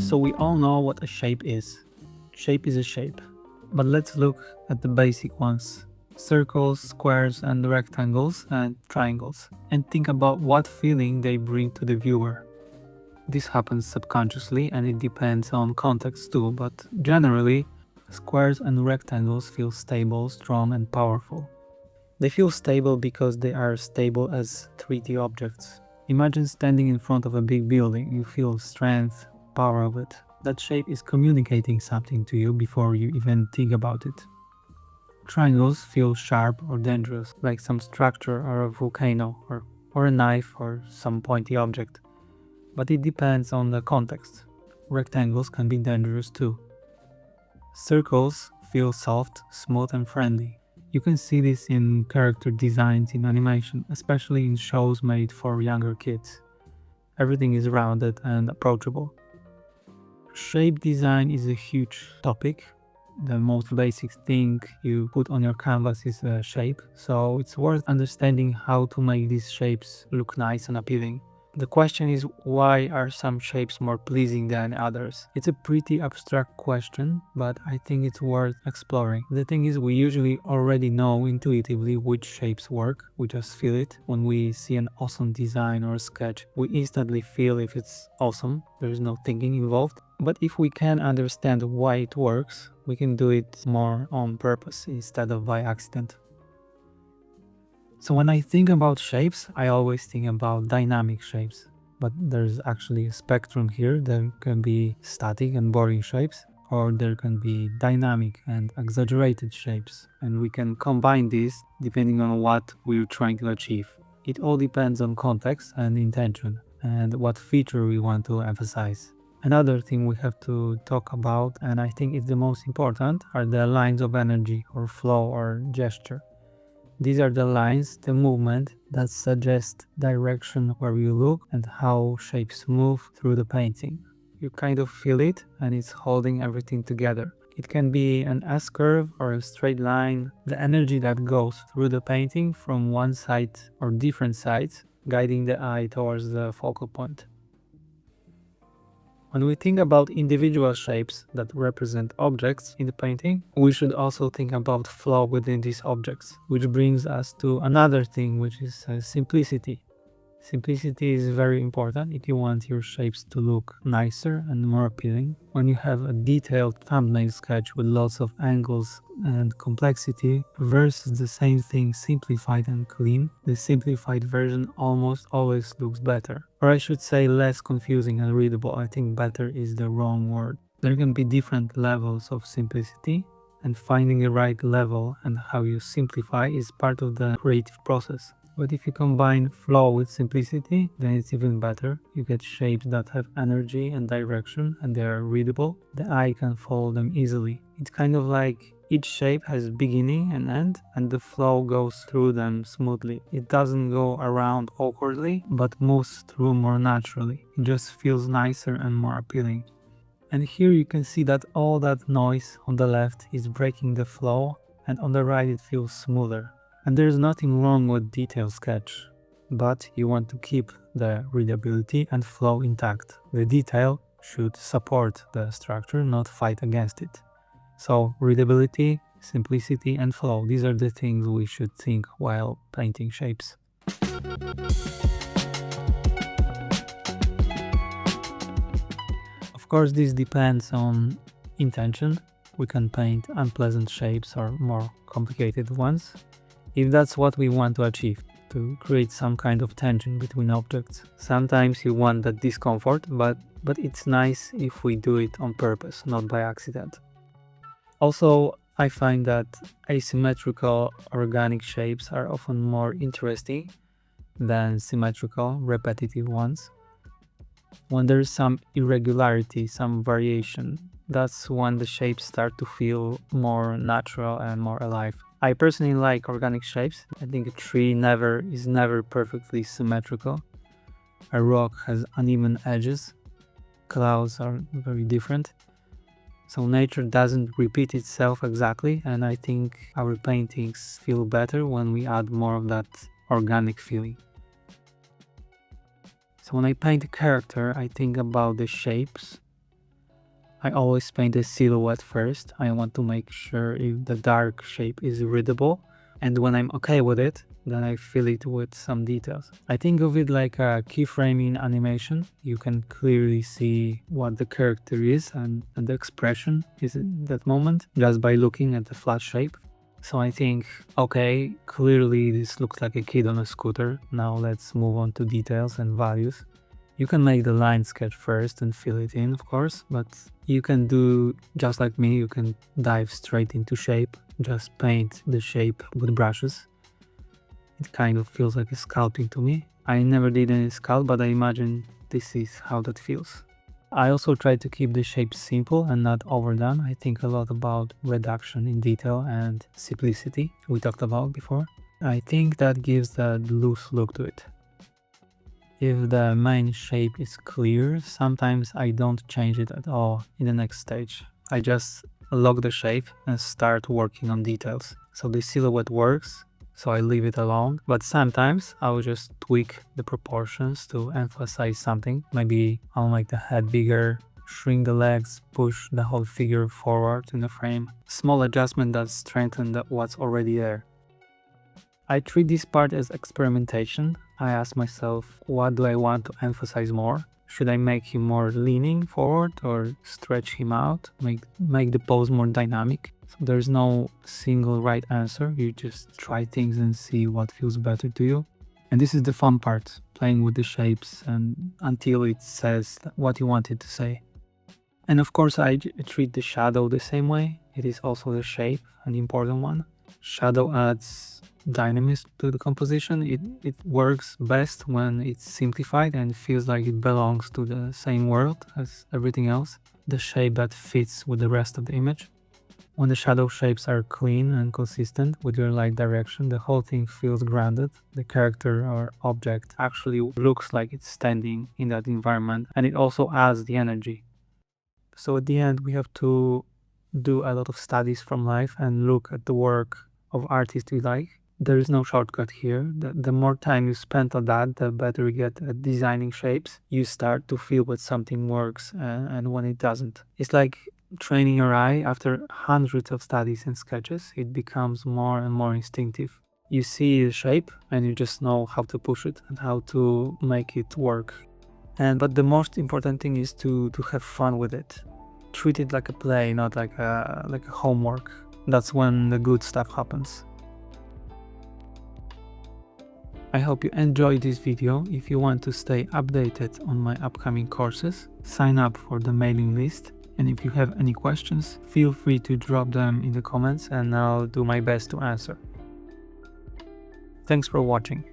So we all know what a shape is. Shape is a shape. But let's look at the basic ones. Circles, squares, and rectangles, and triangles. And think about what feeling they bring to the viewer. This happens subconsciously and it depends on context too, but generally, squares and rectangles feel stable, strong, and powerful. They feel stable because they are stable as 3D objects. Imagine standing in front of a big building, you feel strength, power of it. That shape is communicating something to you before you even think about it. Triangles feel sharp or dangerous, like some structure or a volcano or a knife or some pointy object. But it depends on the context. Rectangles can be dangerous too. Circles feel soft, smooth, and friendly. You can see this in character designs in animation, especially in shows made for younger kids. Everything is rounded and approachable. Shape design is a huge topic. The most basic thing you put on your canvas is a shape, so it's worth understanding how to make these shapes look nice and appealing. The question is, why are some shapes more pleasing than others? It's a pretty abstract question, but I think it's worth exploring. The thing is, we usually already know intuitively which shapes work. We just feel it. When we see an awesome design or a sketch, we instantly feel if it's awesome. There is no thinking involved. But if we can understand why it works, we can do it more on purpose instead of by accident. So when I think about shapes, I always think about dynamic shapes. But there's actually a spectrum here. There can be static and boring shapes, or there can be dynamic and exaggerated shapes. And we can combine these depending on what we're trying to achieve. It all depends on context and intention, and what feature we want to emphasize. Another thing we have to talk about, and I think it's the most important, are the lines of energy or flow or gesture. These are the lines, the movement that suggest direction where you look and how shapes move through the painting. You kind of feel it and it's holding everything together. It can be an S-curve or a straight line, the energy that goes through the painting from one side or different sides, guiding the eye towards the focal point. When we think about individual shapes that represent objects in the painting, we should also think about flow within these objects, which brings us to another thing, which is simplicity. Simplicity is very important if you want your shapes to look nicer and more appealing. When you have a detailed thumbnail sketch with lots of angles and complexity versus the same thing simplified and clean, the simplified version almost always looks better. Or I should say less confusing and readable. I think better is the wrong word. There can be different levels of simplicity, and finding the right level and how you simplify is part of the creative process. But if you combine flow with simplicity, then it's even better. You get shapes that have energy and direction and they are readable. The eye can follow them easily. It's kind of like each shape has beginning and end, and the flow goes through them smoothly. It doesn't go around awkwardly, but moves through more naturally. It just feels nicer and more appealing. And here you can see that all that noise on the left is breaking the flow, and on the right it feels smoother. And there's nothing wrong with detailed sketch, but you want to keep the readability and flow intact. The detail should support the structure, not fight against it. So readability, simplicity, and flow, these are the things we should think while painting shapes. Of course, this depends on intention. We can paint unpleasant shapes or more complicated ones, if that's what we want to achieve, to create some kind of tension between objects. Sometimes you want that discomfort, but it's nice if we do it on purpose, not by accident. Also, I find that asymmetrical organic shapes are often more interesting than symmetrical, repetitive ones. When there's some irregularity, some variation, that's when the shapes start to feel more natural and more alive. I personally like organic shapes. I think a tree is never perfectly symmetrical. A rock has uneven edges. Clouds are very different. So nature doesn't repeat itself exactly, and I think our paintings feel better when we add more of that organic feeling. So when I paint a character, I think about the shapes I always paint a silhouette first. I want to make sure if the dark shape is readable, and when I'm okay with it, then I fill it with some details. I think of it like a keyframing animation. You can clearly see what the character is and the expression is at that moment just by looking at the flat shape. So I think, okay, clearly this looks like a kid on a scooter. Now let's move on to details and values. You can make the line sketch first and fill it in, of course, but you can do just like me. You can dive straight into shape, just paint the shape with brushes. It kind of feels like a sculpting to me. I never did any sculpt, but I imagine this is how that feels. I also try to keep the shape simple and not overdone. I think a lot about reduction in detail and simplicity we talked about before. I think that gives that loose look to it. If the main shape is clear, sometimes I don't change it at all in the next stage. I just lock the shape and start working on details. So the silhouette works, so I leave it alone. But sometimes I will just tweak the proportions to emphasize something. Maybe I'll make the head bigger, shrink the legs, push the whole figure forward in the frame. Small adjustment that strengthen what's already there. I treat this part as experimentation. I ask myself, what do I want to emphasize more? Should I make him more leaning forward or stretch him out, make the pose more dynamic? So there's no single right answer. You just try things and see what feels better to you. And this is the fun part, playing with the shapes and until it says what you want it to say. And of course, I treat the shadow the same way. It is also the shape, an important one. Shadow adds dynamism to the composition. It works best when it's simplified and feels like it belongs to the same world as everything else. The shape that fits with the rest of the image. When the shadow shapes are clean and consistent with your light direction, the whole thing feels grounded. The character or object actually looks like it's standing in that environment, and it also adds the energy. So at the end, we have to do a lot of studies from life and look at the work of artists we like. There is no shortcut here. The more time you spend on that, the better you get at designing shapes. You start to feel when something works and when it doesn't. It's like training your eye. After hundreds of studies and sketches, it becomes more and more instinctive. You see the shape and you just know how to push it and how to make it work. But the most important thing is to have fun with it. Treat it like a play, not like a homework. That's when the good stuff happens. I hope you enjoyed this video. If you want to stay updated on my upcoming courses, sign up for the mailing list. And if you have any questions, feel free to drop them in the comments and I'll do my best to answer. Thanks for watching.